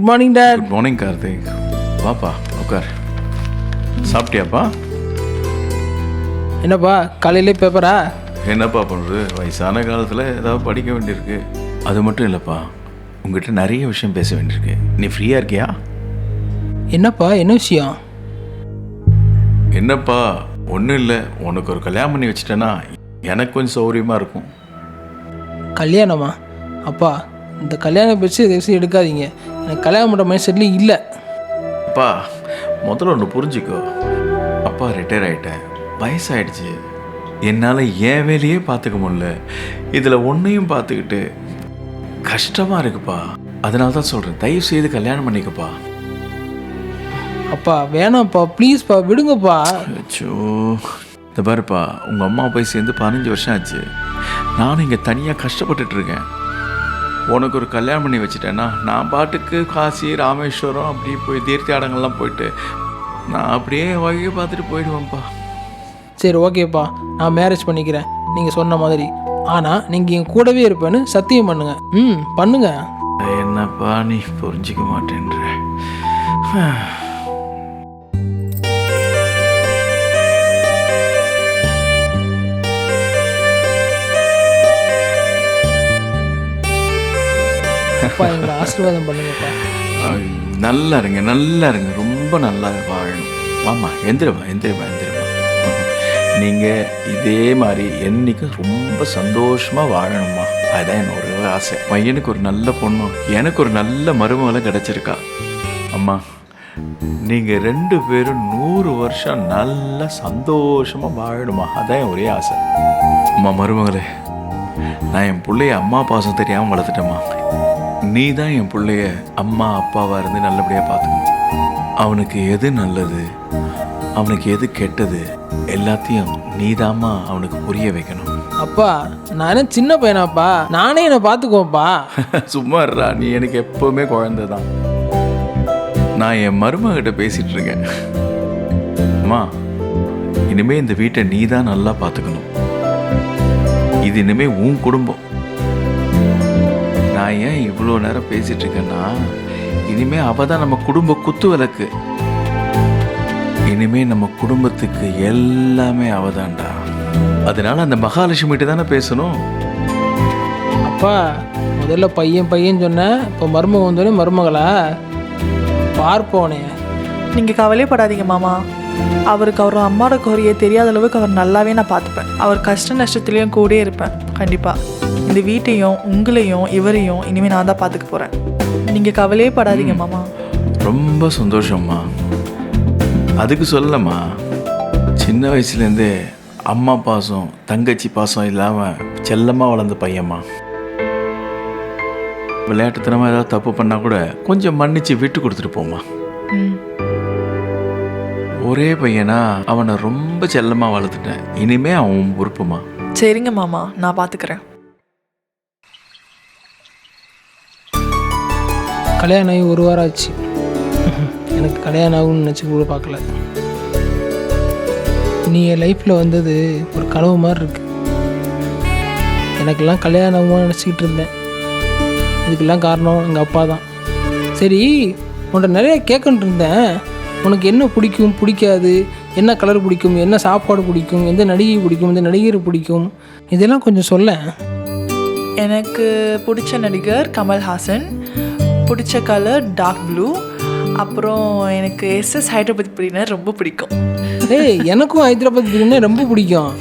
Good morning dot. Good morning Karthik. வாப்பா உட்கார். சாப்பிட்டியாப்பா? என்னப்பா காலையிலே பேப்பரா? என்னப்பா பண்ணுறது, வயசான காலத்தில் ஏதாவது படிக்க வேண்டியிருக்கு. அது மட்டும் இல்லைப்பா, உங்ககிட்ட நிறைய விஷயம் பேச வேண்டியிருக்கு. நீ ஃப்ரீயாக இருக்கியா? என்னப்பா என்ன விஷயம்? என்னப்பா ஒன்றும் இல்லை, உனக்கு ஒரு கல்யாணம் பண்ணி வச்சிட்டேன்னா எனக்கு கொஞ்சம் சௌகரியமாக இருக்கும். கல்யாணமா? அப்பா இந்த கல்யாணம் பேச்சு தயவுசெய்து எடுக்காதீங்க. எனக்கு கல்யாணம் பண்ணுற மைண்ட் செட்லேயும் இல்லை. அப்பா முதல்ல ஒன்று புரிஞ்சுக்கோ, அப்பா ரிட்டையர் ஆகிட்டேன், வயசாயிடுச்சு, என்னால் என் வேலையே பார்த்துக்க முடியல, இதில் ஒன்றையும் பார்த்துக்கிட்டு கஷ்டமாக இருக்குப்பா. அதனால தான் சொல்கிறேன், தயவு செய்து கல்யாணம் பண்ணிக்கப்பா. அப்பா வேணாம்ப்பா, ப்ளீஸ்ப்பா விடுங்கப்பா. அச்சோ, இந்த பாருப்பா, உங்கள் அம்மா போய் சேர்ந்து 15 வருஷம் ஆச்சு. நானும் இங்கே தனியாக கஷ்டப்பட்டுட்ருக்கேன். உனக்கு ஒரு கல்யாணம் பண்ணி வச்சுட்டேன்னா நான் பாட்டுக்கு காசி ராமேஸ்வரம் அப்படி போய் தீர்த்தாடங்கள்லாம் போயிட்டு நான் அப்படியே வகையை பார்த்துட்டு போயிடுவேன்ப்பா. சரி ஓகேப்பா, நான் மேரேஜ் பண்ணிக்கிறேன் நீங்கள் சொன்ன மாதிரி. ஆனால் நீங்கள் என் கூடவே இருப்பேன்னு சத்தியம் பண்ணுங்க. பண்ணுங்க. என்னப்பா நீ புரிஞ்சிக்க மாட்டேன்ற. அப்பா எங்களை ஆசீர்வாதம் பண்ணுங்கப்பா. நல்லா இருங்க, நல்லா இருங்க, ரொம்ப நல்லா வாழணும். ஆமாம், எந்திரமா எந்திரமா எந்திரமா. நீங்கள் இதே மாதிரி என்றைக்கும் ரொம்ப சந்தோஷமாக வாழணுமா, அதுதான் என்னோட ஆசை. பையனுக்கு ஒரு நல்ல பொண்ணும் எனக்கு ஒரு நல்ல மருமகளும் கிடச்சிருக்கா. அம்மா நீங்கள் 2 பேரும் 100 வருஷம் நல்லா சந்தோஷமாக வாழணுமா, அதான் என் ஒரே ஆசை. அம்மா மருமகளே, நான் என் பிள்ளைய அம்மா பாசம் தெரியாமல் வளர்த்துட்டேம்மா. நீ தான் என் பிள்ளைய அம்மா அப்பாவாக இருந்து நல்லபடியாக பார்த்துக்கணும். அவனுக்கு எது நல்லது, அவனுக்கு எது கெட்டது எல்லாத்தையும் நீதாம்மா அவனுக்கு புரிய வைக்கணும். அப்பா நானே சின்ன பையனாப்பா, நானே என்னை பார்த்துக்குவேன்ப்பா. சும்மா இருடா, நீ எனக்கு எப்போவுமே குழந்தை தான். நான் என் மருமகிட்ட பேசிகிட்டு இருக்கேன். அம்மா இனிமேல் இந்த வீட்டை நீ தான் நல்லா பார்த்துக்கணும். இது இனிமேல் உன் குடும்பம். நான் ஏன் இவ்வளோ நேரம் பேசிகிட்டு இருக்கேன்னா, இனிமேல் அவள் தான் நம்ம குடும்ப குத்து விளக்கு. இனிமேல் நம்ம குடும்பத்துக்கு எல்லாமே அவள் தான்டா. அதனால அந்த மகாலட்சுமிகிட்ட தானே பேசணும். அப்பா முதல்ல பையன் பையன் சொன்னேன், இப்போ மருமக வந்தோடனே மருமகளா? பார்ப்போனே. நீங்கள் கவலைப்படாதீங்க மாமா. அவருக்கு அவர் அம்மாவோட குறையே தெரியாத அளவுக்கு அவர் நல்லாவே நான் பார்த்துப்பேன். அவர் கஷ்ட நஷ்டத்துலேயும் கூட இருப்பேன் கண்டிப்பாக. இந்த வீட்டையும் உங்களையும் இவரையும் இனிமேல் நான் தான் பார்த்துக்க போகிறேன். நீங்கள் கவலையே படாதீங்க மாமா. ரொம்ப சந்தோஷம்மா. அதுக்கு சொல்லம்மா, சின்ன வயசுலேருந்தே அம்மா பாசம் தங்கச்சி பாசம் இல்லாமல் செல்லமாக வளர்ந்த பையம்மா. விளையாட்டுத்தனமாக ஏதாவது தப்பு பண்ணால் கூட கொஞ்சம் மன்னிச்சு விட்டு கொடுத்துட்டு போம்மா. ஒரே பையனா அவனை ரொம்ப செல்லமாக வளர்த்துட்டேன். இனிமே அவன் பொறுப்புமா. சரிங்க மாமா, நான் பார்த்துக்கிறேன். கல்யாணம் ஆகி 1 வாரம் ஆச்சு. எனக்கு கல்யாணம் ஆகும்னு நினச்சி கூட பார்க்கல. நீ என் லைஃப்பில் வந்தது ஒரு கனவு மாதிரி இருக்கு. எனக்கெல்லாம் கல்யாணம் ஆகும்னு நினச்சிக்கிட்டு இருந்தேன். இதுக்கெல்லாம் காரணம் எங்கள் அப்பா தான். சரி உன்கிட்ட நிறைய கேட்கணுட்டு இருந்தேன். உனக்கு என்ன பிடிக்கும் பிடிக்காது, என்ன கலர் பிடிக்கும், என்ன சாப்பாடு பிடிக்கும், எந்த நடிகை பிடிக்கும், எந்த நடிகர் பிடிக்கும், இதெல்லாம் கொஞ்சம் சொல்ல. எனக்கு பிடிச்ச நடிகர் கமல்ஹாசன், பிடிச்ச கலர் டார்க் ப்ளூ, அப்புறம் எனக்கு எஸ்எஸ் ஹைதராபாத் பிரியாணி ரொம்ப பிடிக்கும். எனக்கும் ஹைதராபாத் பிரியாணி ரொம்ப பிடிக்கும்.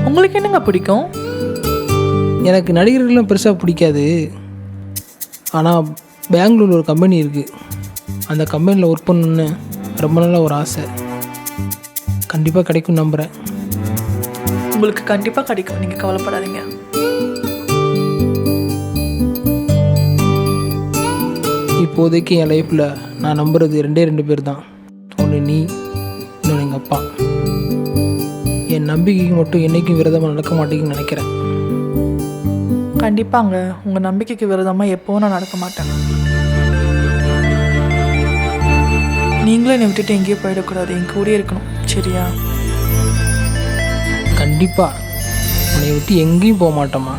உங்களுக்கு என்னங்க பிடிக்கும்? எனக்கு நடிகர்களும் பெருசாக பிடிக்காது. ஆனால் பெங்களூரில் ஒரு கம்பெனி இருக்குது. அந்த கம்பெனியில் ஒர்க் பண்ணணுன்னு ரொம்ப நாளாக ஒரு ஆசை. கண்டிப்பாக கிடைக்கும் நம்புகிறேன். உங்களுக்கு கண்டிப்பாக கிடைக்கும், நீங்கள் கவலைப்படாதீங்க. இப்போதைக்கு என் லைஃப்பில் நான் நம்புறது 2 பேர் தான். ஒன்று நீ, இன்னொன்று எங்கள் அப்பா. என் நம்பிக்கைக்கு மட்டும் என்றைக்கும் விரதமாக நடக்க மாட்டேங்குன்னு நினைக்கிறேன். கண்டிப்பாங்க, உங்கள் நம்பிக்கைக்கு விரதமாக எப்போவும் நான் நடக்க மாட்டேன். நீங்களும் என்னை விட்டுட்டு எங்கேயும் போயிடக்கூடாது, என் கூடயே இருக்கணும், சரியா? கண்டிப்பாக உன்னை விட்டு எங்கேயும் போக மாட்டோமா.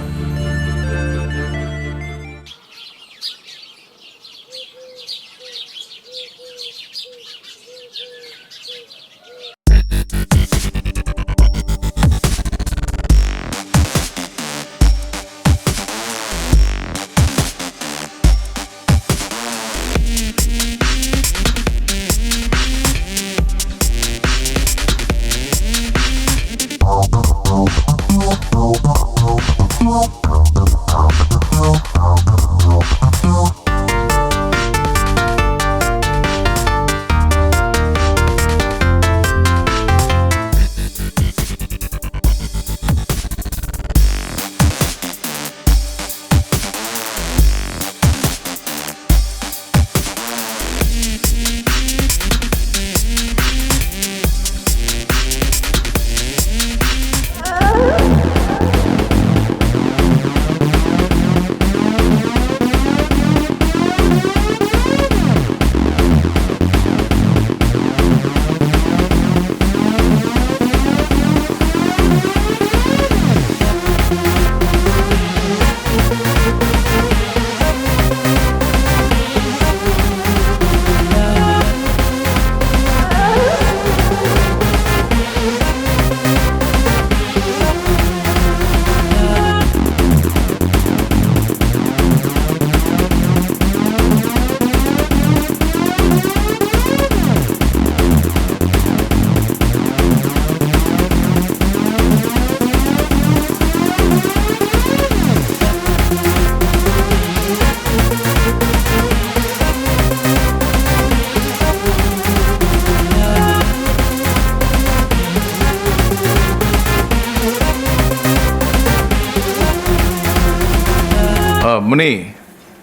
முனி,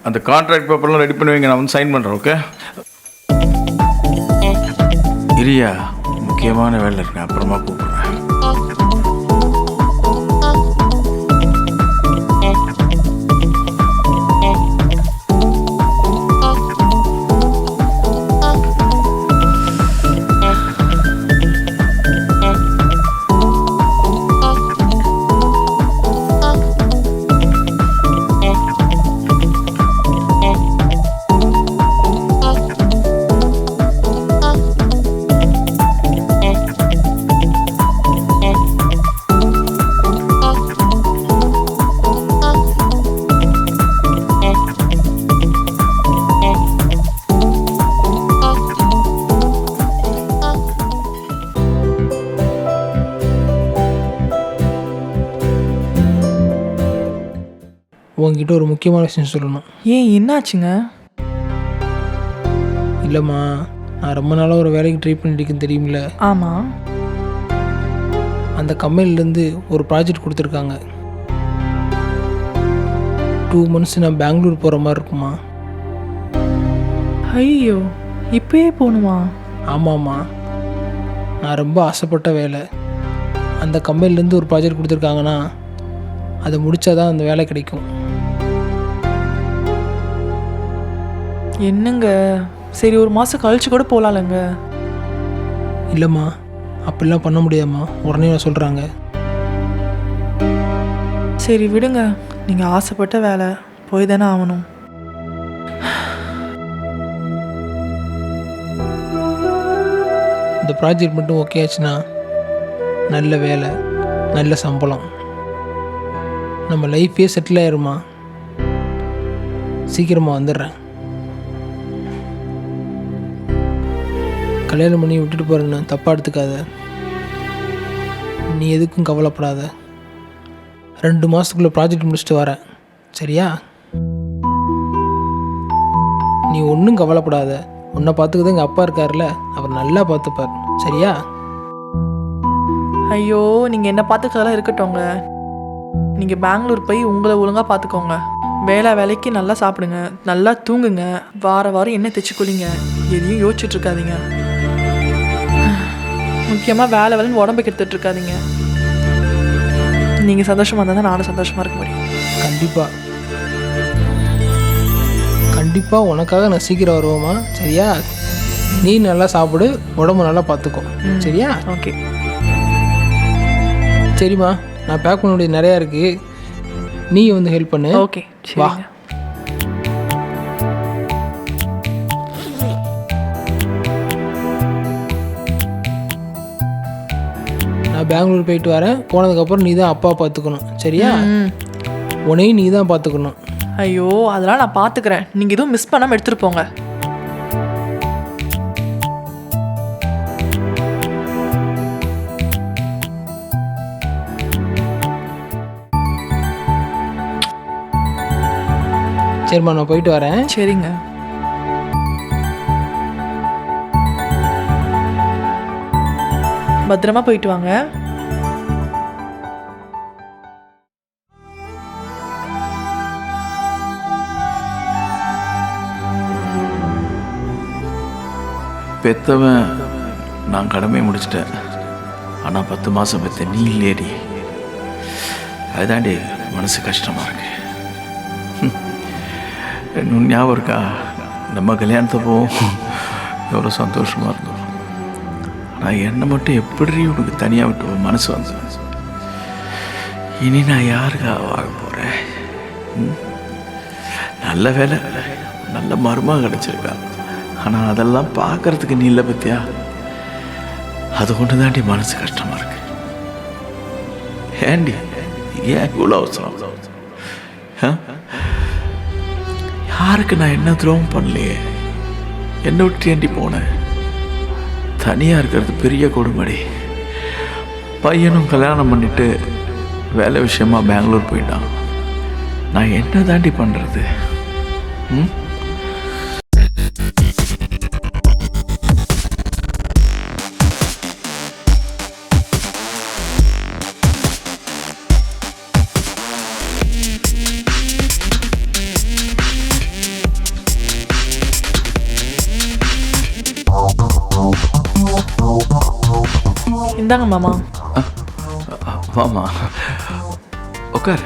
அந்த கான்ட்ராக்ட் பேப்பர்லாம் ரெடி பண்ணி வைங்க, நான் வந்து சைன் பண்ணுறேன். ஓகே இரியா, முக்கியமான வேலை இருக்கு, அப்புறமா கூப்பிட்றேன். உங்ககிட்ட ஒரு முக்கியமான விஷயம் சொல்லணும். ஏன் என்னாச்சுங்க? இல்லைம்மா, நான் ரொம்ப நாளாக ஒரு வேலைக்கு ட்ரை பண்ணிட்டு தெரியுமில்ல. ஆமாம். அந்த கம்பெனிலேருந்து ஒரு ப்ராஜெக்ட் கொடுத்துருக்காங்க. 2 months நான் பெங்களூர் போகிற மாதிரி இருக்குமா. ஐயோ, இப்பயே போகணுமா? ஆமாம்மா, நான் ரொம்ப ஆசைப்பட்ட வேலை. அந்த கம்பெனிலேருந்து ஒரு ப்ராஜெக்ட் கொடுத்துருக்காங்கன்னா அதை முடித்தாதான் அந்த வேலை கிடைக்கும். என்னங்க, சரி 1 மாதம் கழிச்சு கூட போகலாம்லங்க. இல்லைம்மா, அப்படிலாம் பண்ண முடியாதும்மா, உடனே நான் சொல்கிறாங்க. சரி விடுங்க, நீங்கள் ஆசைப்பட்ட வேலை போய் தானே ஆகணும். இந்த ப்ராஜெக்ட் மட்டும் ஓகே ஆச்சுன்னா நல்ல வேலை, நல்ல சம்பளம், நம்ம லைஃபே செட்டில் ஆயிருமா. சீக்கிரமாக வந்துடுறேன். கல்யாணம் பண்ணி விட்டுட்டு போகிறேன்னு தப்பாக எடுத்துக்காத. நீ எதுக்கும் கவலைப்படாத. 2 மாதத்துக்குள்ளே ப்ராஜெக்ட் முடிச்சுட்டு வரேன், சரியா? நீ ஒன்றும் கவலைப்படாத. உன்னை பார்த்துக்கதான் எங்கள் அப்பா இருக்கார்ல, அவர் நல்லா பார்த்துப்பார், சரியா? ஐயோ, நீங்கள் என்ன பார்த்துக்கிறதெல்லாம் இருக்கட்டோங்க. நீங்கள் பெங்களூர் போய் உங்களை ஒழுங்காக பார்த்துக்கோங்க. வேலைக்கு நல்லா சாப்பிடுங்க, நல்லா தூங்குங்க, வாரம் என்ன தைச்சிக்கொள்ளிங்க, எதையும் யோசிச்சுட்டு இருக்காதீங்க. முக்கியமாக வேலைன்னு உடம்புக்கு எடுத்துகிட்டு இருக்காதீங்க. நீங்கள் சந்தோஷமாக இருந்தால் தான் நானும் சந்தோஷமாக இருக்க முடியும். கண்டிப்பாக உனக்காக நான் சீக்கிரம் வருவோமா, சரியா? நீ நல்லா சாப்பிடு, உடம்பு நல்லா பார்த்துக்கோ, சரியா? ஓகே. சரிம்மா, நான் பேக் பண்ண வேண்டியது நிறையா இருக்குது, நீ வந்து ஹெல்ப் பண்ணு. ஓகே, வா. நான் பெங்களூர் போயிட்டு வரேன். போனதுக்கப்புறம் நீ தான் அப்பா பார்த்துக்கணும், சரியா? உன்னையும் நீ தான் பார்த்துக்கணும். ஐயோ, அதெல்லாம் நான் பார்த்துக்கிறேன். நீங்கள் எதுவும் மிஸ் பண்ணாமல் எடுத்துகிட்டு போங்க. சரிம்மா, நான் போயிட்டு வரேன். சரிங்க. பத்திரமா போயிட்டு வாங்க. பெத்தவன் நான் கடமையை முடிச்சிட்டேன். ஆனால் 10 மாதம் பெத்த நீ இல்லையடி. அதுதாண்டி மனசு கஷ்டமாக இருக்கு. இன்னும் ஞாபகம் இருக்கா, நம்ம கல்யாணத்தப்போ எவ்வளோ சந்தோஷமாக இருந்தோம். ஆனால் என்னை மட்டும் எப்படி உனக்கு தனியாக விட்டு மனசு வந்து, இனி நான் யாருக்காக வாழ போகிறேன்? நல்ல வேலை, நல்ல மருமக கிடச்சிருக்கா. ஆனால் அதெல்லாம் பார்க்கறதுக்கு நீ இல்லை பத்தியா? அது ஒன்று தாண்டி மனசு கஷ்டமாக இருக்கு. ஏண்டி ஏன் இவ்வளோ அவசரம்? யாருக்கு நான் என்ன துரோகம் பண்ணலையே, என்னை விட்டு ஏண்டி போனேன்? தனியாக இருக்கிறது பெரிய கொடுமடி. பையனும் கல்யாணம் பண்ணிட்டு வேலை விஷயமா பெங்களூர் போயிட்டான். நான் என்ன தாண்டி பண்ணுறது? இந்தாங்க மாமா. வாமா உட்கார்.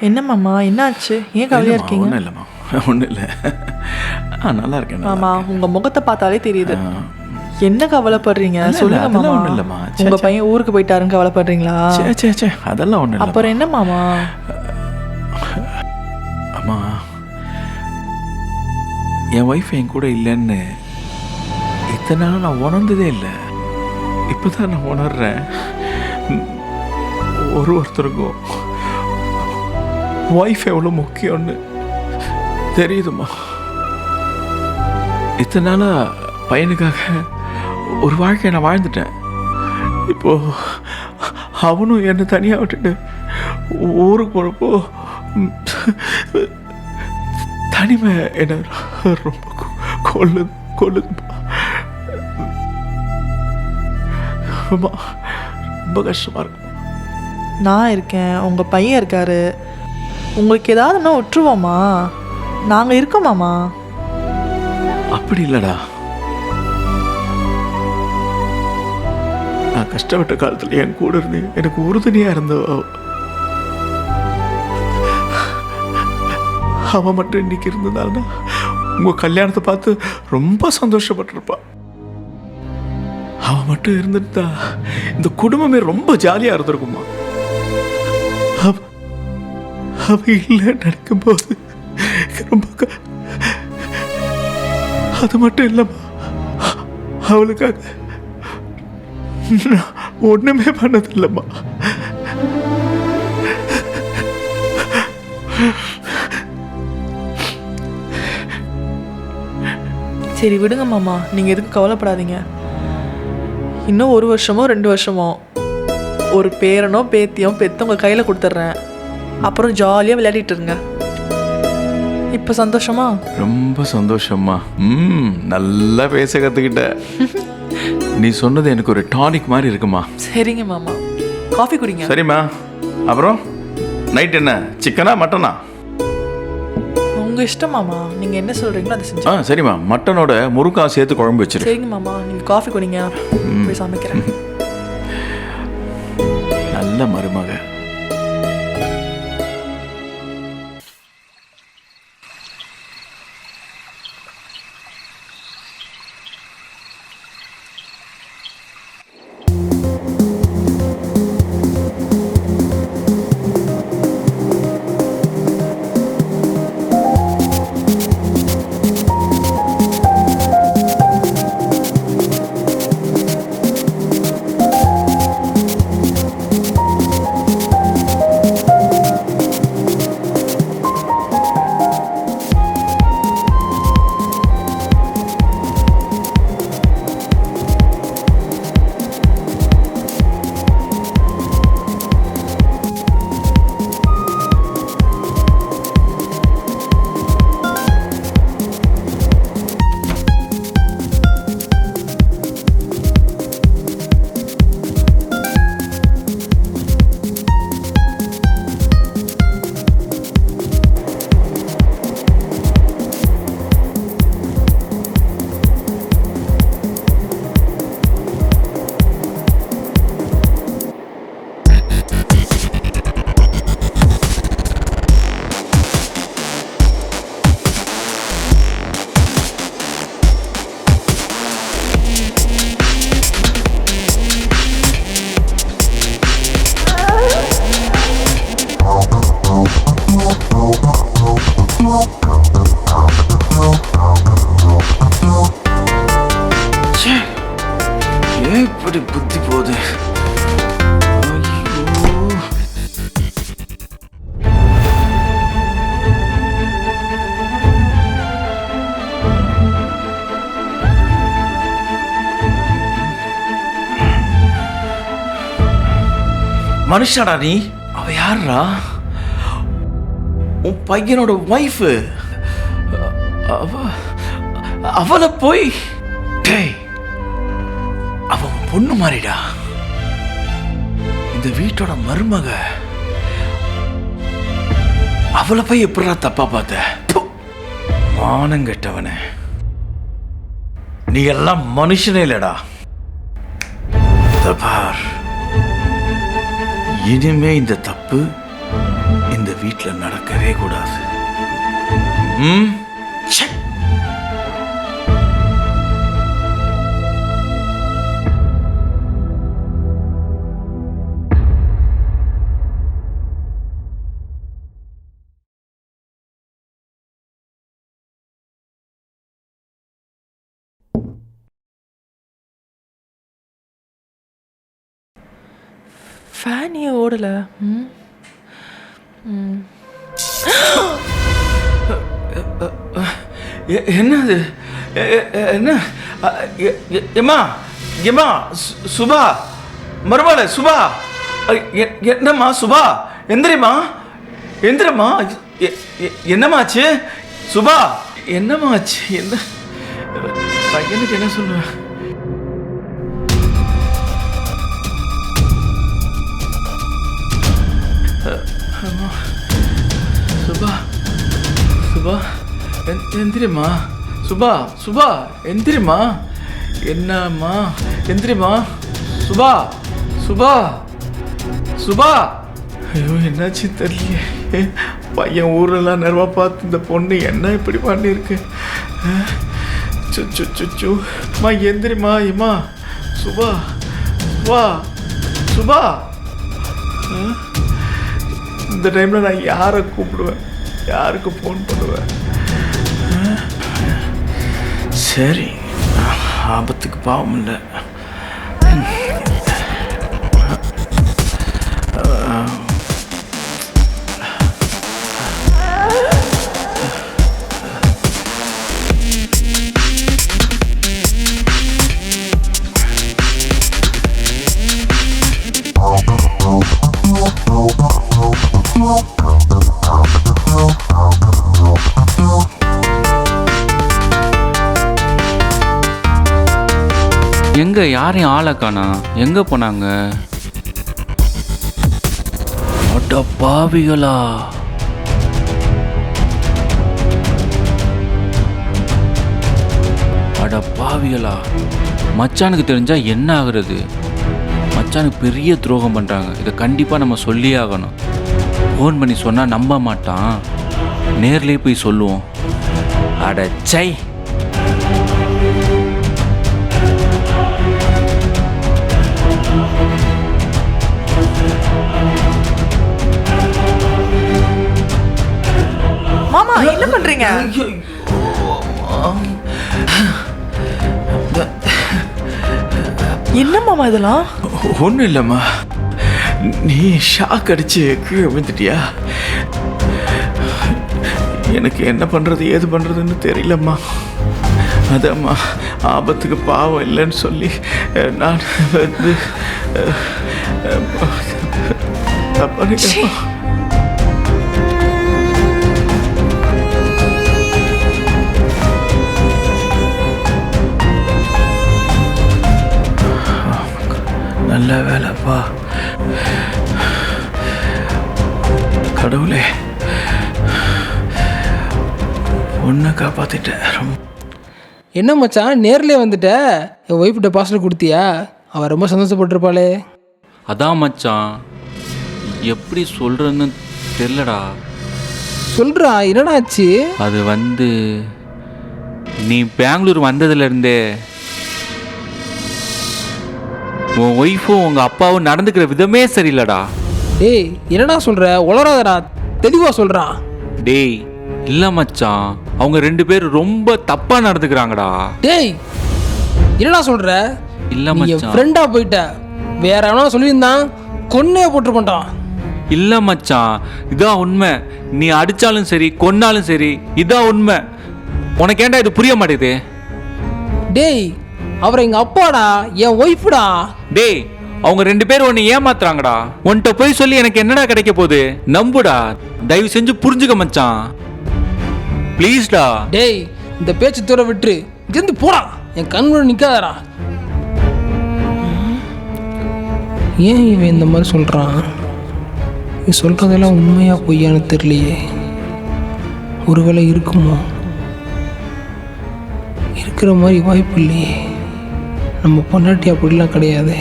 என்ன மாமா, என்னாச்சு? ஏன் கவலையா இருக்கீங்க? ஒன்றும் இல்லைம்மா, ஒன்றும் இல்லை. நல்லா இருக்கேன் மாமா. உங்க முகத்தை பார்த்தாலே தெரியுது. என்ன கவலைப்படுறீங்க? சொல்லுங்க மாமா. ஒன்றும் இல்லைம்மா. உங்க பையன் ஊருக்கு போயிட்டாருன்னு கவலைப்படுறீங்களா? சே அதெல்லாம் ஒன்றும் இல்லை. அப்புறம் என்ன மாமா? அம்மா, என் ஒய்ஃப் என் கூட இல்லைன்னு இத்தனை நாள் நான் உணர்ந்ததே இல்லை. இப்போ தான் நான் உணர்றேன். ஒருத்தருக்கும் ஒய்ஃப் எவ்வளோ முக்கியம்னு தெரியுதுமா. இத்தனை நாளாக பையனுக்காக ஒரு வாழ்க்கையை நான் வாழ்ந்துட்டேன். இப்போ அவனும் என்னை தனியாக விட்டுட்டு ஊருக்கு போகிறப்போ தனிமை என்ன ரொம்ப கொள்ளுதுமா. ரொம்ப கஷ்டமாக இருக்கும். நான் இருக்கேன், உங்க பையன் இருக்காரு. உங்களுக்கு ஏதாவதுன்னா விட்டுருவோமா? நாங்கள் இருக்கோம் மாமா. அப்படி இல்லைடா, நான் கஷ்டப்பட்ட காலத்தில் என் கூட இருந்து எனக்கு உறுதுணையாக இருந்த அவன் மட்டும் இன்னைக்கு இருந்ததால்னா உங்கள் கல்யாணத்தை பார்த்து ரொம்ப சந்தோஷப்பட்டிருப்பா. அவன் மட்டும் இருந்துட்டா இந்த குடும்பமே ரொம்ப ஜாலியாக இருந்திருக்குமா. அவ இல்லை நடக்கும்போது ரொம்ப அது மட்டும் இல்லைம்மா, அவளுக்காக நான் ஒன்றுமே பண்ணதில்லைம்மா. சரி விடுங்க மாமா, நீங்கள் எதுக்கு கவலைப்படாதீங்க. இன்னும் 1 வருஷமோ 2 வருஷமோ ஒரு பேரனோ பேத்தியோ பெற்றவங்க கையில் கொடுத்துட்றேன். அப்புறம் ஜாலியாக விளையாடிட்டு இருங்க. இப்போ சந்தோஷமா? ரொம்ப சந்தோஷம்மா. நல்லா பேச கற்றுக்கிட்ட. நீ சொன்னது எனக்கு ஒரு டானிக் மாதிரி இருக்குமா. சரிங்க மாமா, காஃபி குடிங்க. சரிம்மா. அப்புறம் நைட் என்ன, சிக்கனா மட்டனா? உங்கள் இஷ்டம் மாமா, நீங்கள் என்ன சொல்கிறீங்களோ அதை செஞ்சு. சரிம்மா, மட்டனோட முருங்கா சேர்த்து குழம்பு வச்சிரு. சரிங்க மாமா, நீங்கள் காஃபி குடிங்க, போய் சமைக்கிறேன். நல்ல மருமக. இப்படி புத்தி போகுது. மனுஷாடா நீ? அவ யாரா? உன் பையனோட ஒய்ஃபு. அவளை போய் அவன் பொண்ணு மாறிடா. இந்த வீட்டோட மருமக. அவளை போய் எப்படா தப்பா பார்த்த? மானம் கெட்டவன. நீ எல்லாம் மனுஷனே இல்லடா. பார், இனிமே இந்த தப்பு இந்த வீட்டில் நடக்கவே கூடாது. ஃபேன் ஏன் ஓடலை? என்னது? என்ன? எம்மா, எம்மா, சுபா, மருமகள சுபா, என்னம்மா சுபா? எந்திரிம்மா, எந்திரம்மா. என்னம்மாச்சு சுபா? என்னம்மாச்சு? என்ன பையனுக்கு என்ன சொல்லுவேன்? சுபா, சுபா, எந்திரிம்மா. சுபா, சுபா, எந்திரிம்மா. என்னம்மா? எந்திரிம்மா. சுபா, சுபா, சுபா. ஐயோ, என்னாச்சு தெரியலையே. பையன் ஊரெல்லாம் நேரமா பார்த்து இந்த பொண்ணு என்ன இப்படி பண்ணிருக்கு? சுச்சு அம்மா, எந்திரிம்மா. ஏம்மா சுபா, சுபா, சுபா. இந்த டைமில் நான் யாரை கூப்பிடுவேன்? யாருக்கு ஃபோன் பண்ணுவேன்? சரி, ஆபத்துக்கு பாவம் இல்லை. எங்க யாரையும் ஆளை காணா? எங்க போனாங்க? அட பாவிகளா! அட பாவிகளா! மச்சானுக்கு தெரிஞ்சா என்ன ஆகுறது? மச்சானுக்கு பெரிய துரோகம் பண்றாங்க. இதை கண்டிப்பா நம்ம சொல்லியே ஆகணும். ஃபோன் பண்ணி சொன்னா நம்ப மாட்டான். நேர்லயே போய் சொல்லுவோம். அட சை! மாமா, என்ன பண்றீங்க? என்ன மாமா இதெல்லாம்? ஒன்றும் இல்லைம்மா, நீ ஷாக் அடிச்சு கீழே விழுந்துட்டியா? எனக்கு என்ன பண்ணுறது ஏது பண்ணுறதுன்னு தெரியலம்மா. அதாம்மா, ஆபத்துக்கு பாவம் இல்லைன்னு சொல்லி நான் வந்து தப்பானிட்டேம்மா. நல்ல வேலைப்பா. கடவுளே, பொண்ணை காப்பாத்திட்டேன். என்ன மச்சான், நேர்லேயே வந்துட்ட? என் ஒய்ஃப்கிட்ட பார்சல் கொடுத்தியா? அவள் ரொம்ப சந்தோஷப்பட்டிருப்பாளே. அதான் மச்சான், எப்படி சொல்றேன்னு தெரியலடா. சொல்றா, என்னடா ஆச்சு? அது வந்து நீ பெங்களூர் வந்ததுலேருந்தே உன் ஒய்ஃபும் உங்கள் அப்பாவும் நடந்துக்கிற விதமே சரியில்லடா. டேய், என்னடா சொல்கிற? உளராதடா, தெளிவாக சொல்கிறான். டேய் இல்லை மச்சான், அவங்க 2 பேரும் ரொம்ப தப்பாக நடந்துக்கிறாங்கடா. டேய், என்னடா சொல்கிற? இல்லை நீ என் மச்சான். ஃப்ரெண்டாக போயிட்ட. வேற எவனா சொல்லியிருந்தான் கொன்னே போட்டுருப்பான்டான். இல்லை மச்சான், இதான் உண்மை. நீ அடித்தாலும் சரி கொன்னாலும் சரி, இதான் உண்மை. உனக்கு ஏன்டா இது புரிய மாட்டேங்குது? டேய், அவரை எங்கள் அப்பாடா, என் ஒய்ஃபுடா. டேய், அவங்க 2 பேரும் உன்னை ஏமாத்துறாங்கடா. உன்கிட்ட போய் சொல்லி எனக்கு என்னடா கிடைக்க போகுது? நம்புடா, தயவு செஞ்சு புரிஞ்சுக்க மச்சான், ப்ளீஸ்டா. டேய், இந்த பேச்சு தூர விட்டுரு, இருந்து போடா, என் கண் முன்னாடி நிற்காதடா. ஏன் இவன் இந்த மாதிரி சொல்கிறான்? நீ சொல்கிறதெல்லாம் உண்மையாக பொய்யான்னு தெரியலையே. ஒருவேளை இருக்குமோ? இருக்கிற மாதிரி வாய்ப்பு இல்லையே. நம்ம பொண்டாட்டி அப்படிலாம் கிடையாது.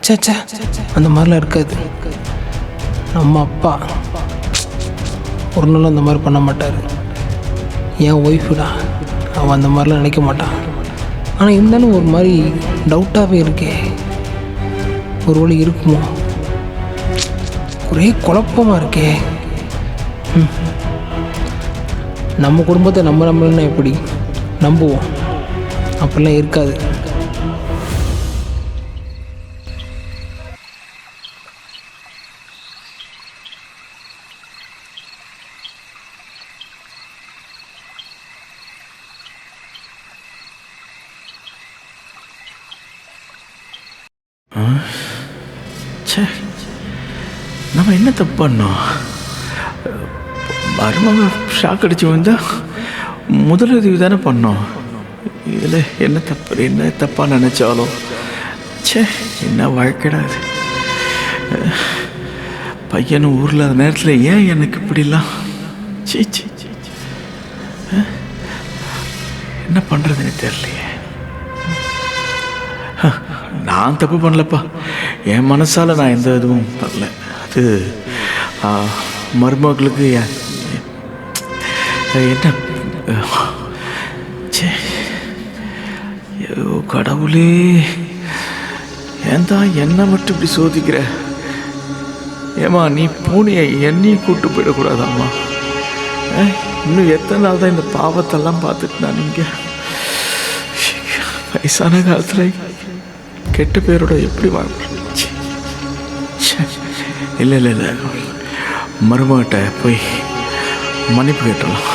சேச்சா, அந்த மாதிரிலாம் இருக்காது. நம்ம அப்பா ஒரு நாள் அந்த மாதிரி பண்ண மாட்டார். என் ஒய்ஃபுடா, அவன் அந்த மாதிரிலாம் நினைக்க மாட்டான். ஆனால் இருந்தாலும் ஒரு மாதிரி டவுட்டாகவே இருக்கே. ஒரு வழி இருக்குமோ? ஒரே குழப்பமாக இருக்கே. நம்ம குடும்பத்தை நம்மளன்னா எப்படி நம்புவோம்? அப்படிலாம் இருக்காது. ச்சே, நம்ம என்ன தப்பு பண்ணோம்? மருமக ஷாக் அடிச்சு வந்தா முதலுதவி தானே பண்ணோம். இதில் என்ன தப்பாக நினச்சாலும் ச்சே, என்ன வாழ்க்கைடா இது. பையனும் ஊரில் அந்த நேரத்தில் ஏன் எனக்கு இப்படிலாம்? சீ சீ சீ, என்ன பண்ணுறதுன்னு தெரியலையே. நான் தப்பு பண்ணலப்பா, என் மனசால் நான் எந்த இதுவும் பண்ணல. அது மருமகளுக்கு என்ன சே, ஐயோ கடவுளே, ஏன் தான் என்னை மட்டும் இப்படி சோதிக்கிற? ஏம்மா, நீ பூனையை என்னையும் கூப்பிட்டு போயிடக்கூடாதாம்மா? இன்னும் எத்தனை நாள் தான் இந்த பாவத்தெல்லாம் பார்த்துட்டு நான் நீங்கள் வயசான காலத்தில் கெட்ட பேரோட எப்படி வாழ்க்கை? இல்லை இல்லை இல்லை, மருமகிட்ட போய் மன்னிப்பு கேட்டலாம்.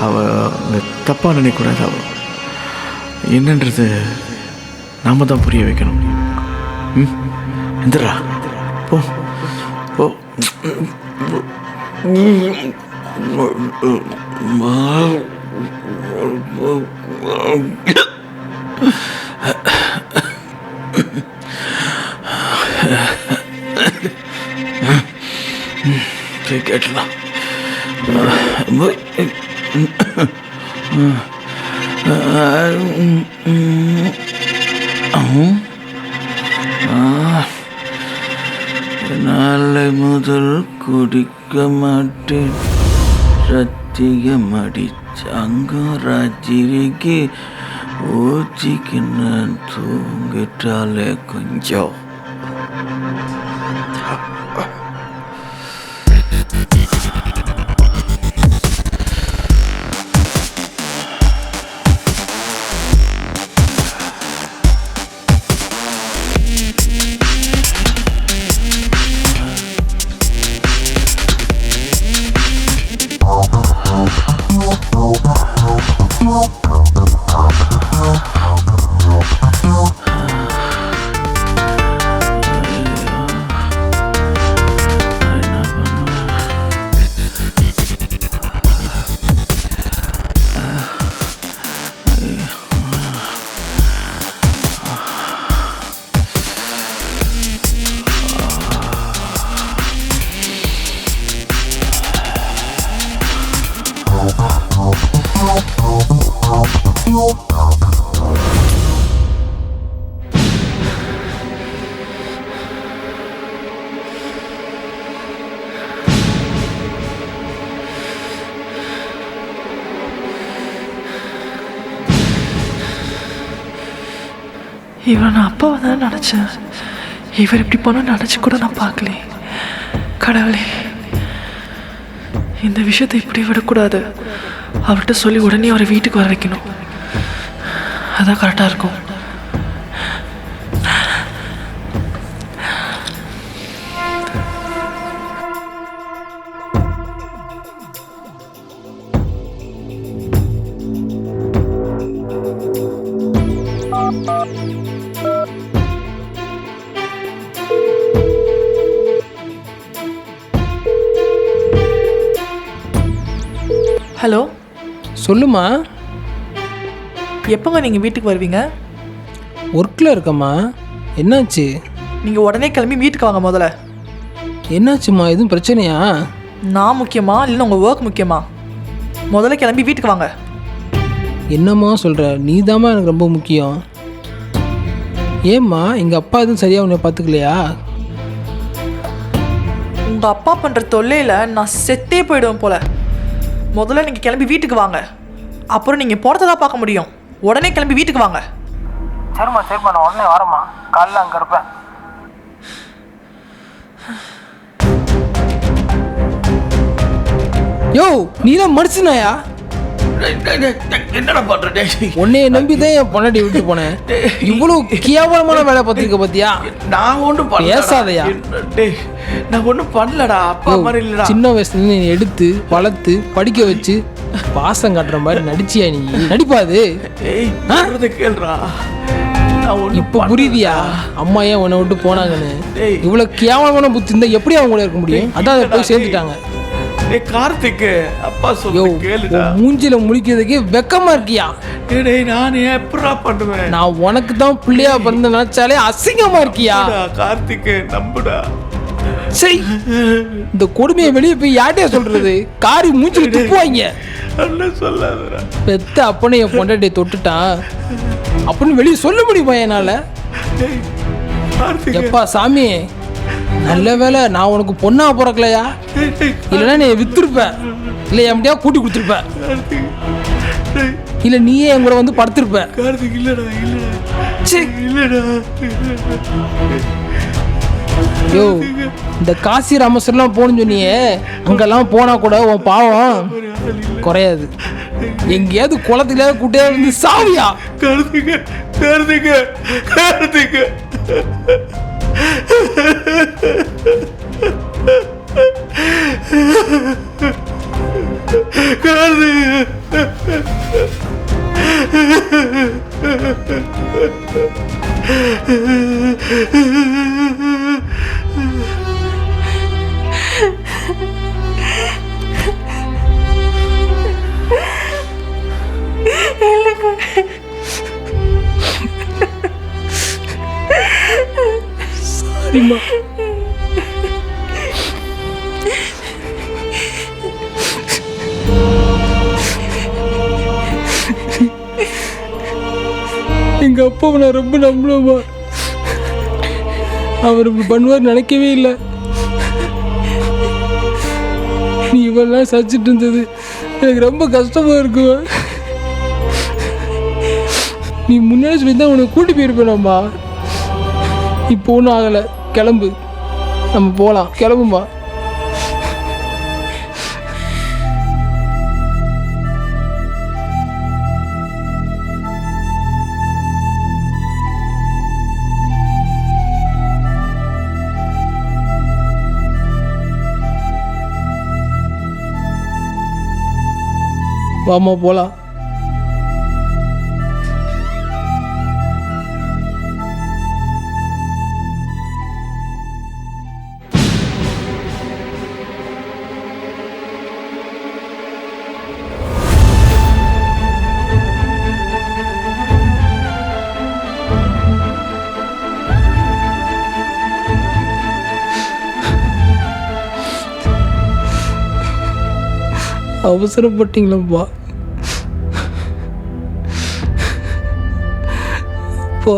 அவள் தப்பாக நினைக்கக்கூடாது. அவள் என்னன்றது நாம் தான் புரிய வைக்கணும். எந்திரா, போ போ. கேட்டலாம். நாளை முதல் குடிக்க மாட்டேன், சத்தியம் அடிச்சாங்க ராத்திரிக்கு ஊச்சிக்கின்னு தூங்கிட்டாலே கொஞ்சம். இவரை நான் அப்பாவை தான் நினச்சேன். இவர் இப்படி பண்ண நினச்சி கூட நான் பார்க்கல. கடவுளே, இந்த விஷயத்தை இப்படி விடக்கூடாது. அவர்கிட்ட சொல்லி உடனே அவரை வீட்டுக்கு வர வைக்கணும். அதான் கரெக்டாக இருக்கும். ஹலோ, சொல்லுமா. எப்போங்க நீங்கள் வீட்டுக்கு வருவீங்க? ஒர்க்கில் இருக்கம்மா. என்னாச்சு? நீங்கள் உடனே கிளம்பி வீட்டுக்கு வாங்க முதல்ல. என்னாச்சும்மா? எதுவும் பிரச்சனையா? நான் முக்கியமா இல்லைன்னா உங்கள் ஒர்க் முக்கியமா? முதல்ல கிளம்பி வீட்டுக்கு வாங்க. என்னம்மா சொல்கிற? நீ தாம்மா எனக்கு ரொம்ப முக்கியம். ஏம்மா எங்கள் அப்பா எதுவும் சரியாக உன்னை பார்த்துக்கலையா? உங்கள் அப்பா பண்ணுற தொல்லையில் நான் செத்தே போயிடுவேன் போல. முதல்ல நீங்கள் கிளம்பி வீட்டுக்கு வாங்க, அப்புறம் நீங்கள் போகிறத தான் பார்க்க முடியும். உடனே கிளம்பி வீட்டுக்கு வாங்க. சரிம்மா நான் உடனே வரேம்மா. காலைல அங்கே இருப்பேன். யோ, நீ தான் மனுஷனாயா? என்னடா பண்ற? உன்னைய நம்பி தான் என் பொண்டாட்டி விட்டு போனேன். இவ்வளவு கேவலமான வேலை பார்த்துருக்க பார்த்தியா? நான் ஒன்றும் பேசாதயா. நான் ஒன்றும் பண்ணலடா. அப்பா மாதிரி இல்லடா. சின்ன வயசுல நீ எடுத்து வளர்த்து படிக்க வச்சு பாசம் காட்டுற மாதிரி நடிச்சியா? நீ நடிப்பாது. கேள்றா. இப்ப புரியுதியா அம்மா ஏன் உன்னை விட்டு போனாங்கன்னு? இவ்வளவு கேவலமான புத்தி இருந்தா எப்படி அவங்க கூட இருக்க முடியும்? அதான் அதை போய் சேர்ந்துட்டாங்க. கார்த்திக், அப்பா சொல்லு கேளுடா. மூஞ்சில முழிக்கிறதுக்கே வெக்கமா இருக்கியா? நான் எப்படா பண்ணுவேன்? நான் உனக்கு தான் பிள்ளையா பிறந்த நினைச்சாலே அசிங்கமா இருக்கியா? கார்த்திக், நம்புடா. சரி, இந்த கொடுமையை வெளியே போய் யார்கிட்டயா சொல்றது? காரி மூஞ்சில துப்புவாங்க. சொல்லாதடா. பெத்த அப்பனே என் பொண்டாட்டியை தொட்டுட்டான் அப்படின்னு வெளியே சொல்ல முடியுமா என்னால? எப்பா சாமி, நல்ல வேலை நான் உனக்கு பொண்ணா பிறக்கலையா? இல்லைன்னா நீ வித்துருப்ப, இல்லை எப்படியா கூட்டி கொடுத்துருப்ப, இல்லை நீயே என் கூட வந்து படுத்திருப்ப. யோ, இந்த காசி ராமேஸ்வரம்லாம் போகணும்னு சொன்னியே, அங்கெல்லாம் போனா கூட உன் பாவம் குறையாது. எங்கேயாவது குளத்துலயாவது கூட்டியா இருந்து சாவியா? கார்த்திக், கார்த்திக், கார்த்திக். சாரிம்மா. எங்க அப்பாவை நான் ரொம்ப நம்புவேம்மா. அவர் இப்படி பண்ணுவார் நினைக்கவே இல்லை. நீ இவெல்லாம் சச்சிட்டு இருந்தது எனக்கு ரொம்ப கஷ்டமா இருக்குமா? நீ முன்னாடி சொல்லி தான் உனக்கு கூட்டி போயிருப்பேனாம்மா. இப்போ ஒன்றும் ஆகலை. கிளம்பு, நம்ம போகலாம். கிளம்புமா. வாமா போகலாம். அவசரப்பட்டீங்களப்பா. அப்பா